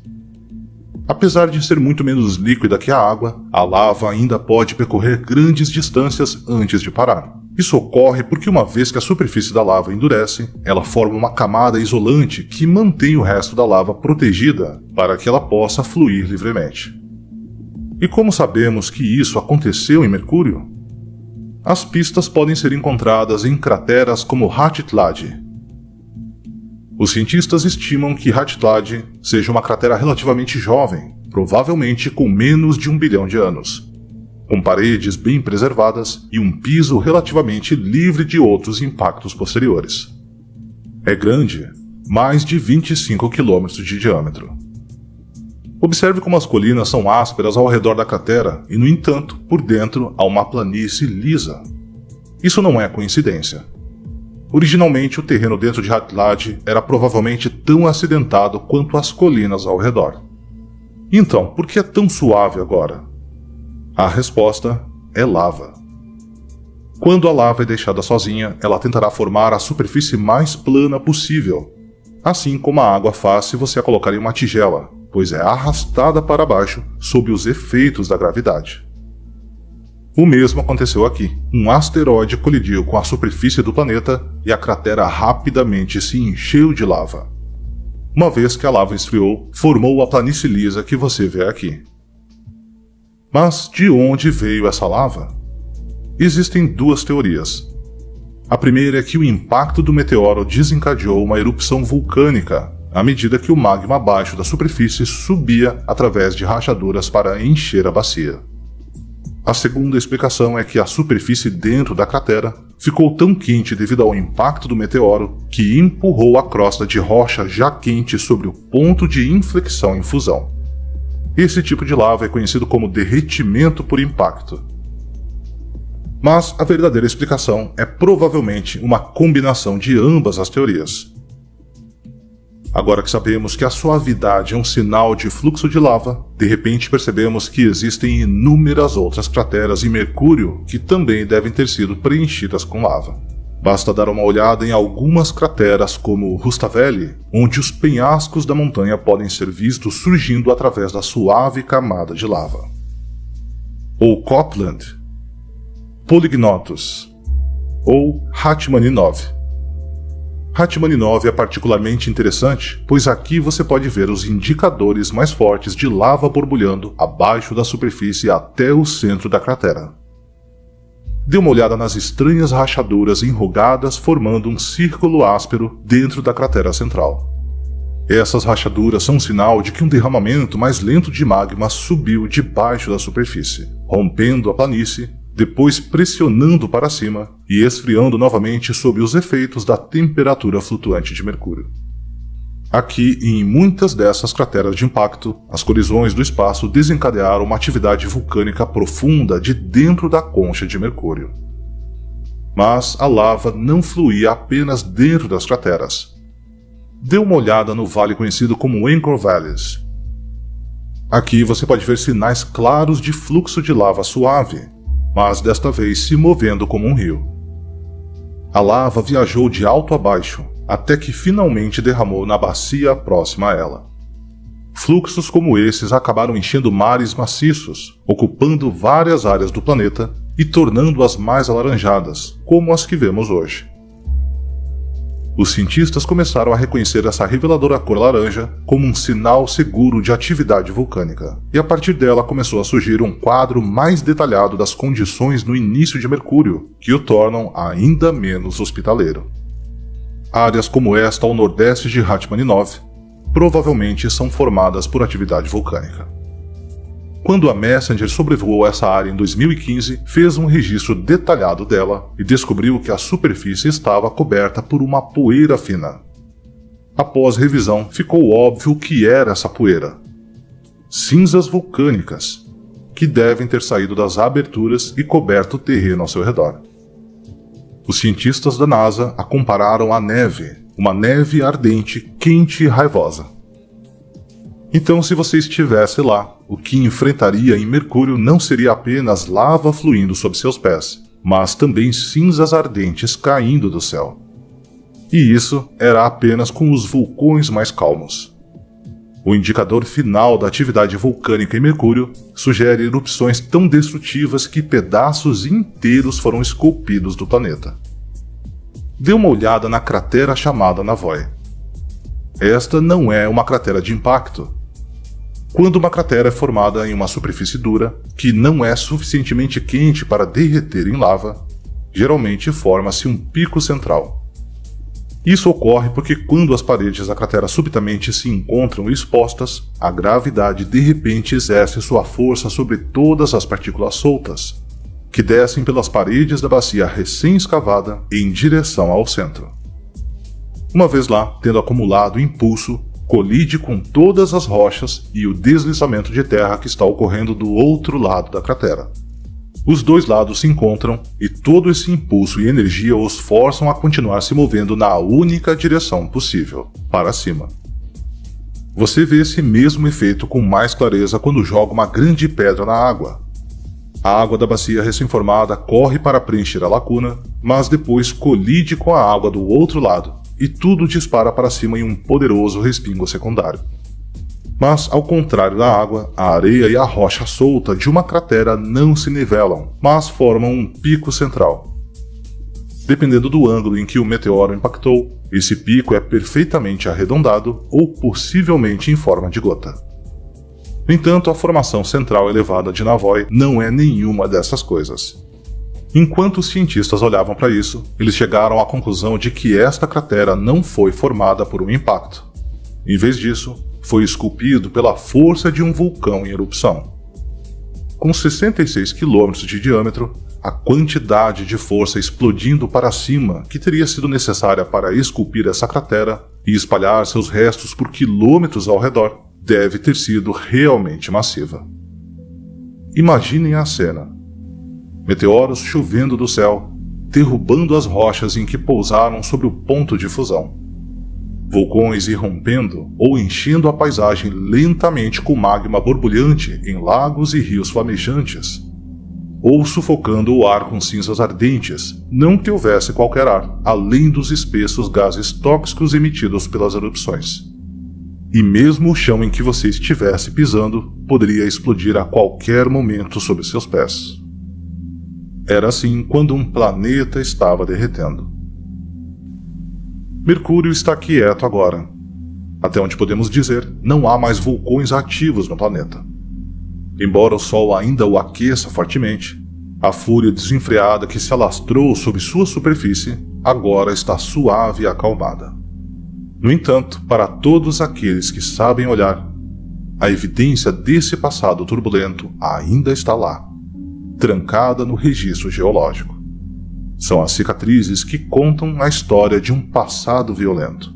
Apesar de ser muito menos líquida que a água, a lava ainda pode percorrer grandes distâncias antes de parar. Isso ocorre porque uma vez que a superfície da lava endurece, ela forma uma camada isolante que mantém o resto da lava protegida para que ela possa fluir livremente. E como sabemos que isso aconteceu em Mercúrio? As pistas podem ser encontradas em crateras como Hathlad. Os cientistas estimam que Hathlad seja uma cratera relativamente jovem, provavelmente com menos de 1 bilhão de anos, com paredes bem preservadas e um piso relativamente livre de outros impactos posteriores. É grande, mais de 25 km de diâmetro. Observe como as colinas são ásperas ao redor da cratera e, no entanto, por dentro há uma planície lisa. Isso não é coincidência. Originalmente, o terreno dentro de Haglad era provavelmente tão acidentado quanto as colinas ao redor. Então, por que é tão suave agora? A resposta é lava. Quando a lava é deixada sozinha, ela tentará formar a superfície mais plana possível, assim como a água faz se você a colocar em uma tigela, pois é arrastada para baixo sob os efeitos da gravidade. O mesmo aconteceu aqui. Um asteroide colidiu com a superfície do planeta e a cratera rapidamente se encheu de lava. Uma vez que a lava esfriou, formou a planície lisa que você vê aqui. Mas de onde veio essa lava? Existem duas teorias. A primeira é que o impacto do meteoro desencadeou uma erupção vulcânica à medida que o magma abaixo da superfície subia através de rachaduras para encher a bacia. A segunda explicação é que a superfície dentro da cratera ficou tão quente devido ao impacto do meteoro que empurrou a crosta de rocha já quente sobre o ponto de inflexão em fusão. Esse tipo de lava é conhecido como derretimento por impacto. Mas a verdadeira explicação é provavelmente uma combinação de ambas as teorias. Agora que sabemos que a suavidade é um sinal de fluxo de lava, de repente percebemos que existem inúmeras outras crateras em Mercúrio que também devem ter sido preenchidas com lava. Basta dar uma olhada em algumas crateras como Rustaveli, onde os penhascos da montanha podem ser vistos surgindo através da suave camada de lava. Ou Copland, Polygnotus, ou Rachmaninov. Rachmaninov é particularmente interessante, pois aqui você pode ver os indicadores mais fortes de lava borbulhando abaixo da superfície até o centro da cratera. Dê uma olhada nas estranhas rachaduras enrugadas formando um círculo áspero dentro da cratera central. Essas rachaduras são um sinal de que um derramamento mais lento de magma subiu debaixo da superfície, rompendo a planície, depois pressionando para cima e esfriando novamente sob os efeitos da temperatura flutuante de Mercúrio. Aqui, em muitas dessas crateras de impacto, as colisões do espaço desencadearam uma atividade vulcânica profunda de dentro da concha de Mercúrio. Mas a lava não fluía apenas dentro das crateras. Dê uma olhada no vale conhecido como Anchor Valleys. Aqui você pode ver sinais claros de fluxo de lava suave, mas desta vez se movendo como um rio. A lava viajou de alto a baixo, até que finalmente derramou na bacia próxima a ela. Fluxos como esses acabaram enchendo mares maciços, ocupando várias áreas do planeta e tornando-as mais alaranjadas, como as que vemos hoje. Os cientistas começaram a reconhecer essa reveladora cor laranja como um sinal seguro de atividade vulcânica, e a partir dela começou a surgir um quadro mais detalhado das condições no início de Mercúrio, que o tornam ainda menos hospitaleiro. Áreas como esta ao nordeste de Rachmaninov provavelmente são formadas por atividade vulcânica. Quando a Messenger sobrevoou essa área em 2015, fez um registro detalhado dela e descobriu que a superfície estava coberta por uma poeira fina. Após revisão, ficou óbvio o que era essa poeira. Cinzas vulcânicas, que devem ter saído das aberturas e coberto o terreno ao seu redor. Os cientistas da NASA a compararam à neve, uma neve ardente, quente e raivosa. Então, se você estivesse lá, o que enfrentaria em Mercúrio não seria apenas lava fluindo sob seus pés, mas também cinzas ardentes caindo do céu. E isso era apenas com os vulcões mais calmos. O indicador final da atividade vulcânica em Mercúrio sugere erupções tão destrutivas que pedaços inteiros foram esculpidos do planeta. Dê uma olhada na cratera chamada Navoi. Esta não é uma cratera de impacto. Quando uma cratera é formada em uma superfície dura, que não é suficientemente quente para derreter em lava, geralmente forma-se um pico central. Isso ocorre porque quando as paredes da cratera subitamente se encontram expostas, a gravidade de repente exerce sua força sobre todas as partículas soltas, que descem pelas paredes da bacia recém-escavada em direção ao centro. Uma vez lá, tendo acumulado impulso, colide com todas as rochas e o deslizamento de terra que está ocorrendo do outro lado da cratera. Os dois lados se encontram e todo esse impulso e energia os forçam a continuar se movendo na única direção possível, para cima. Você vê esse mesmo efeito com mais clareza quando joga uma grande pedra na água. A água da bacia recém-formada corre para preencher a lacuna, mas depois colide com a água do outro lado e tudo dispara para cima em um poderoso respingo secundário. Mas, ao contrário da água, a areia e a rocha solta de uma cratera não se nivelam, mas formam um pico central. Dependendo do ângulo em que o meteoro impactou, esse pico é perfeitamente arredondado ou possivelmente em forma de gota. No entanto, a formação central elevada de Navoi não é nenhuma dessas coisas. Enquanto os cientistas olhavam para isso, eles chegaram à conclusão de que esta cratera não foi formada por um impacto. Em vez disso, foi esculpido pela força de um vulcão em erupção. Com 66 km de diâmetro, a quantidade de força explodindo para cima que teria sido necessária para esculpir essa cratera e espalhar seus restos por quilômetros ao redor deve ter sido realmente massiva. Imaginem a cena: meteoros chovendo do céu, derrubando as rochas em que pousaram sobre o ponto de fusão. Vulcões irrompendo ou enchendo a paisagem lentamente com magma borbulhante em lagos e rios flamejantes, ou sufocando o ar com cinzas ardentes, não que houvesse qualquer ar, além dos espessos gases tóxicos emitidos pelas erupções. E mesmo o chão em que você estivesse pisando poderia explodir a qualquer momento sob seus pés. Era assim quando um planeta estava derretendo. Mercúrio está quieto agora. Até onde podemos dizer, não há mais vulcões ativos no planeta. Embora o Sol ainda o aqueça fortemente, a fúria desenfreada que se alastrou sob sua superfície agora está suave e acalmada. No entanto, para todos aqueles que sabem olhar, a evidência desse passado turbulento ainda está lá, trancada no registro geológico. São as cicatrizes que contam a história de um passado violento.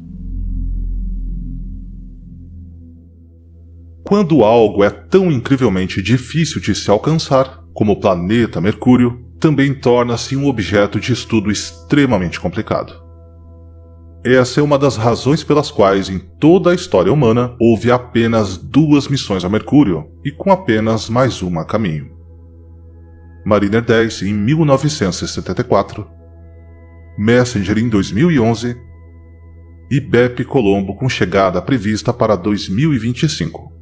Quando algo é tão incrivelmente difícil de se alcançar, como o planeta Mercúrio, também torna-se um objeto de estudo extremamente complicado. Essa é uma das razões pelas quais em toda a história humana houve apenas 2 missões a Mercúrio e com apenas mais uma a caminho. Mariner 10 em 1974, Messenger em 2011 e Bepi Colombo com chegada prevista para 2025.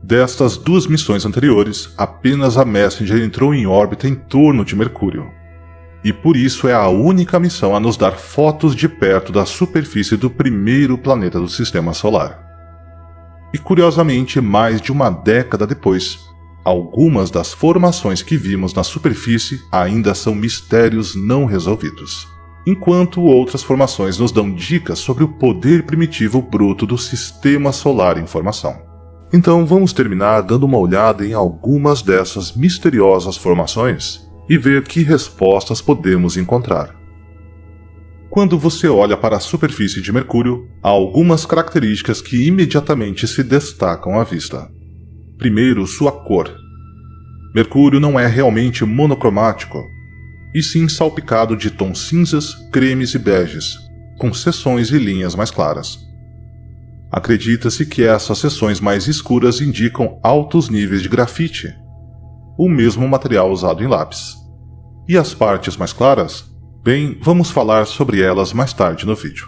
Destas 2 missões anteriores, apenas a Messenger entrou em órbita em torno de Mercúrio. E por isso é a única missão a nos dar fotos de perto da superfície do primeiro planeta do Sistema Solar. E curiosamente, mais de uma década depois, algumas das formações que vimos na superfície ainda são mistérios não resolvidos, enquanto outras formações nos dão dicas sobre o poder primitivo bruto do Sistema Solar em formação. Então vamos terminar dando uma olhada em algumas dessas misteriosas formações e ver que respostas podemos encontrar. Quando você olha para a superfície de Mercúrio, há algumas características que imediatamente se destacam à vista. Primeiro, sua cor. Mercúrio não é realmente monocromático, e sim salpicado de tons cinzas, cremes e beges, com seções e linhas mais claras. Acredita-se que essas seções mais escuras indicam altos níveis de grafite, o mesmo material usado em lápis. E as partes mais claras? Bem, vamos falar sobre elas mais tarde no vídeo.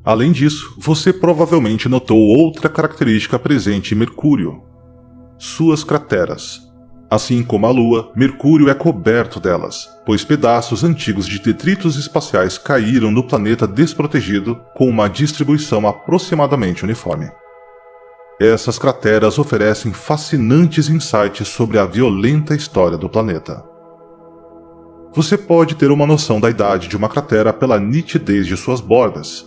Além disso, você provavelmente notou outra característica presente em Mercúrio: suas crateras. Assim como a Lua, Mercúrio é coberto delas, pois pedaços antigos de detritos espaciais caíram no planeta desprotegido com uma distribuição aproximadamente uniforme. Essas crateras oferecem fascinantes insights sobre a violenta história do planeta. Você pode ter uma noção da idade de uma cratera pela nitidez de suas bordas.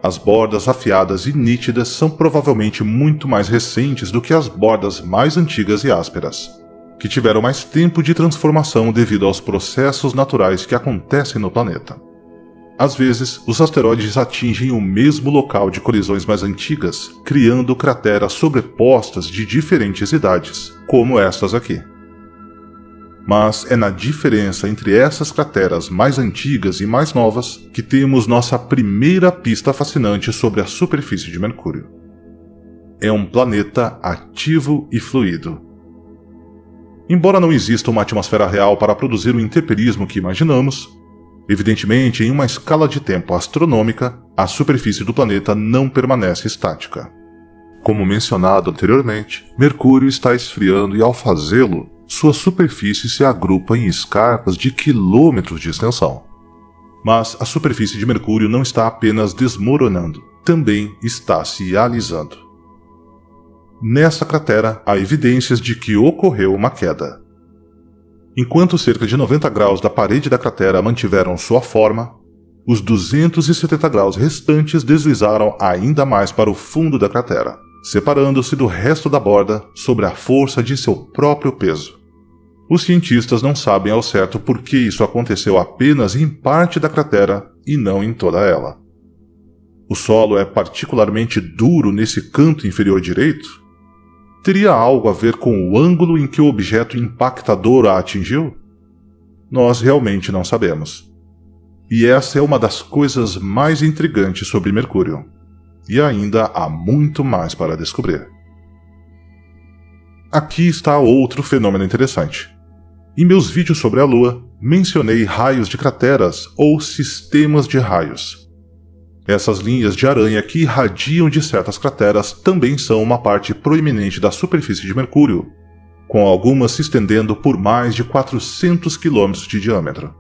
As bordas afiadas e nítidas são provavelmente muito mais recentes do que as bordas mais antigas e ásperas, que tiveram mais tempo de transformação devido aos processos naturais que acontecem no planeta. Às vezes, os asteroides atingem o mesmo local de colisões mais antigas, criando crateras sobrepostas de diferentes idades, como estas aqui. Mas é na diferença entre essas crateras mais antigas e mais novas que temos nossa primeira pista fascinante sobre a superfície de Mercúrio. É um planeta ativo e fluido. Embora não exista uma atmosfera real para produzir o intemperismo que imaginamos, evidentemente, em uma escala de tempo astronômica, a superfície do planeta não permanece estática. Como mencionado anteriormente, Mercúrio está esfriando e, ao fazê-lo, sua superfície se agrupa em escarpas de quilômetros de extensão. Mas a superfície de Mercúrio não está apenas desmoronando, também está se alisando. Nesta cratera há evidências de que ocorreu uma queda. Enquanto cerca de 90 graus da parede da cratera mantiveram sua forma, os 270 graus restantes deslizaram ainda mais para o fundo da cratera, separando-se do resto da borda sob a força de seu próprio peso. Os cientistas não sabem ao certo por que isso aconteceu apenas em parte da cratera e não em toda ela. O solo é particularmente duro nesse canto inferior direito? Teria algo a ver com o ângulo em que o objeto impactador a atingiu? Nós realmente não sabemos. E essa é uma das coisas mais intrigantes sobre Mercúrio. E ainda há muito mais para descobrir. Aqui está outro fenômeno interessante. Em meus vídeos sobre a Lua, mencionei raios de crateras ou sistemas de raios. Essas linhas de aranha que irradiam de certas crateras também são uma parte proeminente da superfície de Mercúrio, com algumas se estendendo por mais de 400 km de diâmetro.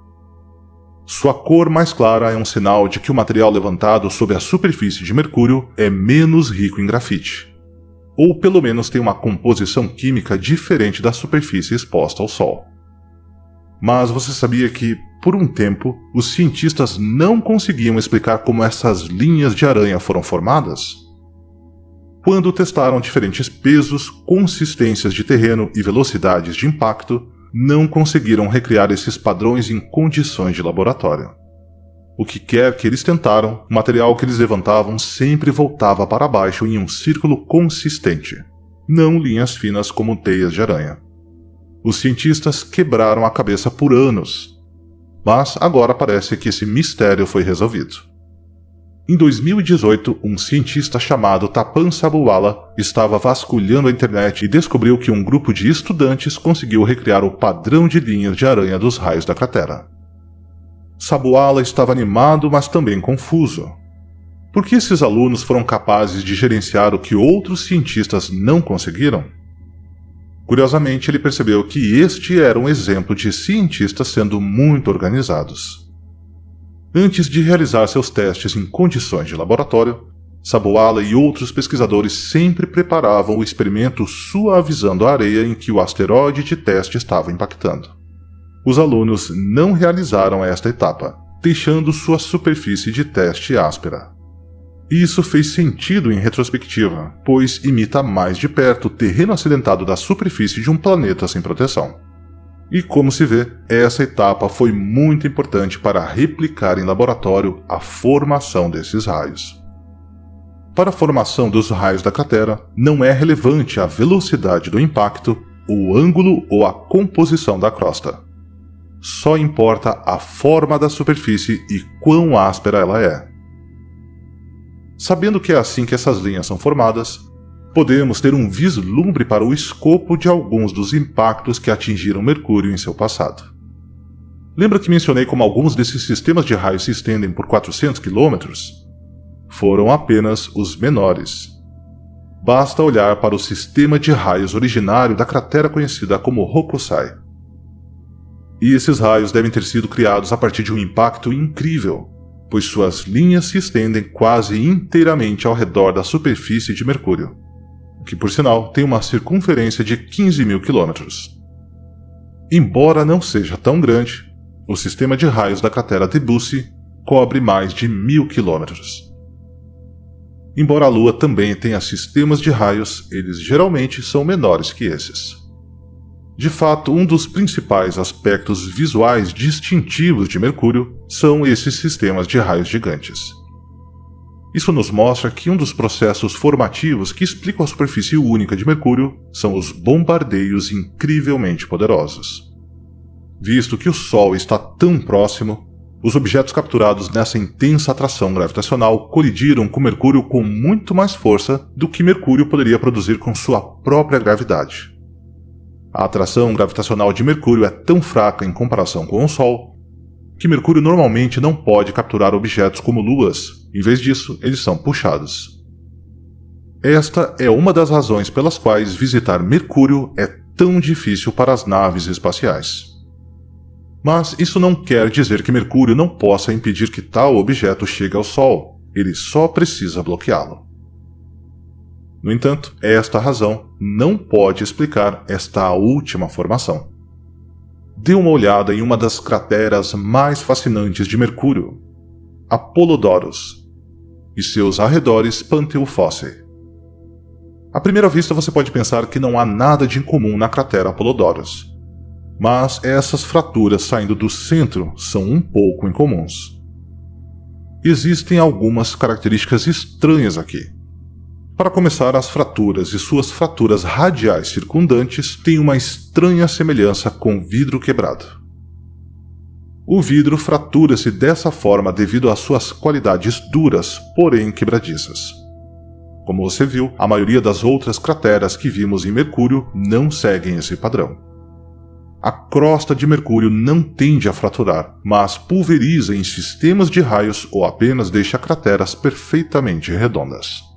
Sua cor mais clara é um sinal de que o material levantado sob a superfície de Mercúrio é menos rico em grafite, ou pelo menos tem uma composição química diferente da superfície exposta ao Sol. Mas você sabia que, por um tempo, os cientistas não conseguiam explicar como essas linhas de aranha foram formadas? Quando testaram diferentes pesos, consistências de terreno e velocidades de impacto, não conseguiram recriar esses padrões em condições de laboratório. O que quer que eles tentaram, o material que eles levantavam sempre voltava para baixo em um círculo consistente, não linhas finas como teias de aranha. Os cientistas quebraram a cabeça por anos, mas agora parece que esse mistério foi resolvido. Em 2018, um cientista chamado Tapan Sabharwala estava vasculhando a internet e descobriu que um grupo de estudantes conseguiu recriar o padrão de linhas de aranha dos raios da cratera. Sabharwala estava animado, mas também confuso. Por que esses alunos foram capazes de gerenciar o que outros cientistas não conseguiram? Curiosamente, ele percebeu que este era um exemplo de cientistas sendo muito organizados. Antes de realizar seus testes em condições de laboratório, Sabharwala e outros pesquisadores sempre preparavam o experimento suavizando a areia em que o asteroide de teste estava impactando. Os alunos não realizaram esta etapa, deixando sua superfície de teste áspera. Isso fez sentido em retrospectiva, pois imita mais de perto o terreno acidentado da superfície de um planeta sem proteção. E como se vê, essa etapa foi muito importante para replicar em laboratório a formação desses raios. Para a formação dos raios da cratera, não é relevante a velocidade do impacto, o ângulo ou a composição da crosta. Só importa a forma da superfície e quão áspera ela é. Sabendo que é assim que essas linhas são formadas, podemos ter um vislumbre para o escopo de alguns dos impactos que atingiram Mercúrio em seu passado. Lembra que mencionei como alguns desses sistemas de raios se estendem por 400 km? Foram apenas os menores. Basta olhar para o sistema de raios originário da cratera conhecida como Hokusai. E esses raios devem ter sido criados a partir de um impacto incrível, pois suas linhas se estendem quase inteiramente ao redor da superfície de Mercúrio, que por sinal tem uma circunferência de 15.000 km. Embora não seja tão grande, o sistema de raios da cratera Debussy cobre mais de 1.000 km. Embora a Lua também tenha sistemas de raios, eles geralmente são menores que esses. De fato, um dos principais aspectos visuais distintivos de Mercúrio são esses sistemas de raios gigantes. Isso nos mostra que um dos processos formativos que explicam a superfície única de Mercúrio são os bombardeios incrivelmente poderosos. Visto que o Sol está tão próximo, os objetos capturados nessa intensa atração gravitacional colidiram com Mercúrio com muito mais força do que Mercúrio poderia produzir com sua própria gravidade. A atração gravitacional de Mercúrio é tão fraca em comparação com o Sol que Mercúrio normalmente não pode capturar objetos como luas. Em vez disso, eles são puxados. Esta é uma das razões pelas quais visitar Mercúrio é tão difícil para as naves espaciais. Mas isso não quer dizer que Mercúrio não possa impedir que tal objeto chegue ao Sol. Ele só precisa bloqueá-lo. No entanto, esta razão não pode explicar esta última formação. Dê uma olhada em uma das crateras mais fascinantes de Mercúrio, Apolodorus, e seus arredores Pantheon-Fosse. À primeira vista você pode pensar que não há nada de incomum na cratera Apolodorus, mas essas fraturas saindo do centro são um pouco incomuns. Existem algumas características estranhas aqui. Para começar, as fraturas e suas fraturas radiais circundantes têm uma estranha semelhança com vidro quebrado. O vidro fratura-se dessa forma devido às suas qualidades duras, porém quebradiças. Como você viu, a maioria das outras crateras que vimos em Mercúrio não seguem esse padrão. A crosta de Mercúrio não tende a fraturar, mas pulveriza em sistemas de raios ou apenas deixa crateras perfeitamente redondas.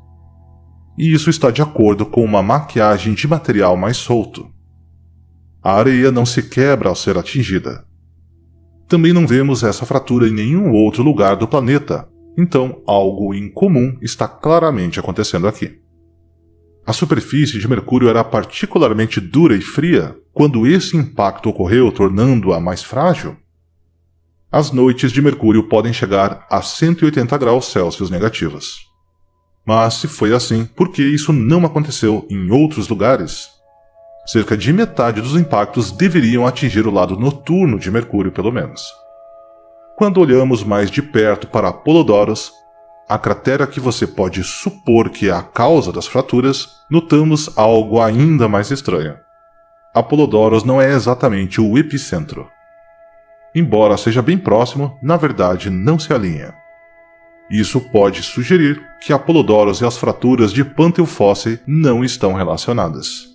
E isso está de acordo com uma maquiagem de material mais solto. A areia não se quebra ao ser atingida. Também não vemos essa fratura em nenhum outro lugar do planeta, então algo incomum está claramente acontecendo aqui. A superfície de Mercúrio era particularmente dura e fria quando esse impacto ocorreu, tornando-a mais frágil. As noites de Mercúrio podem chegar a 180 graus Celsius negativos. Mas se foi assim, por que isso não aconteceu em outros lugares? Cerca de metade dos impactos deveriam atingir o lado noturno de Mercúrio, pelo menos. Quando olhamos mais de perto para Apolodorus, a cratera que você pode supor que é a causa das fraturas, notamos algo ainda mais estranho. Apolodorus não é exatamente o epicentro. Embora seja bem próximo, na verdade não se alinha. Isso pode sugerir que Apolodorus e as fraturas de Pantheon-Fosse não estão relacionadas.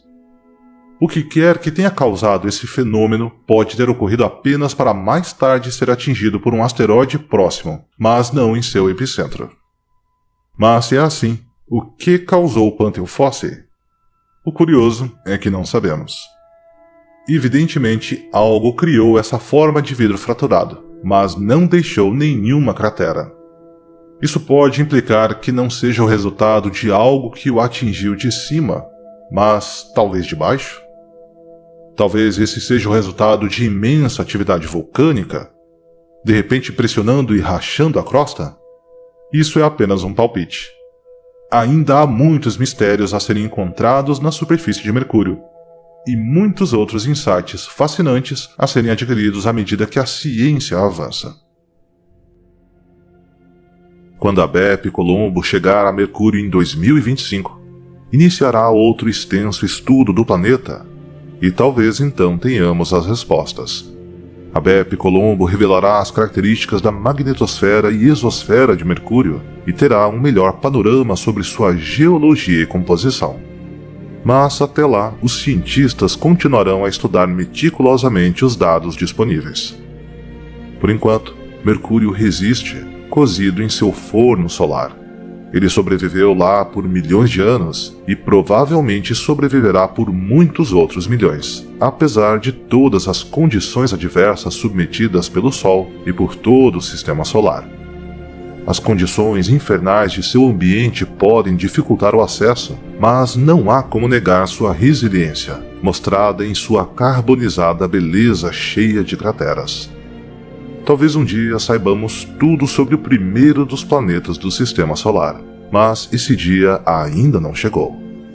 O que quer que tenha causado esse fenômeno pode ter ocorrido apenas para mais tarde ser atingido por um asteroide próximo, mas não em seu epicentro. Mas se é assim, o que causou o Pantheon-Fosse? O curioso é que não sabemos. Evidentemente, algo criou essa forma de vidro fraturado, mas não deixou nenhuma cratera. Isso pode implicar que não seja o resultado de algo que o atingiu de cima, mas talvez de baixo? Talvez esse seja o resultado de imensa atividade vulcânica, de repente pressionando e rachando a crosta? Isso é apenas um palpite. Ainda há muitos mistérios a serem encontrados na superfície de Mercúrio, e muitos outros insights fascinantes a serem adquiridos à medida que a ciência avança. Quando a Bepi Colombo chegar a Mercúrio em 2025, iniciará outro extenso estudo do planeta, e talvez então tenhamos as respostas. A Bepi Colombo revelará as características da magnetosfera e exosfera de Mercúrio e terá um melhor panorama sobre sua geologia e composição. Mas até lá, os cientistas continuarão a estudar meticulosamente os dados disponíveis. Por enquanto, Mercúrio resiste, cozido em seu forno solar. Ele sobreviveu lá por milhões de anos e provavelmente sobreviverá por muitos outros milhões, apesar de todas as condições adversas submetidas pelo Sol e por todo o sistema solar. As condições infernais de seu ambiente podem dificultar o acesso, mas não há como negar sua resiliência, mostrada em sua carbonizada beleza cheia de crateras. Talvez um dia saibamos tudo sobre o primeiro dos planetas do Sistema Solar, mas esse dia ainda não chegou.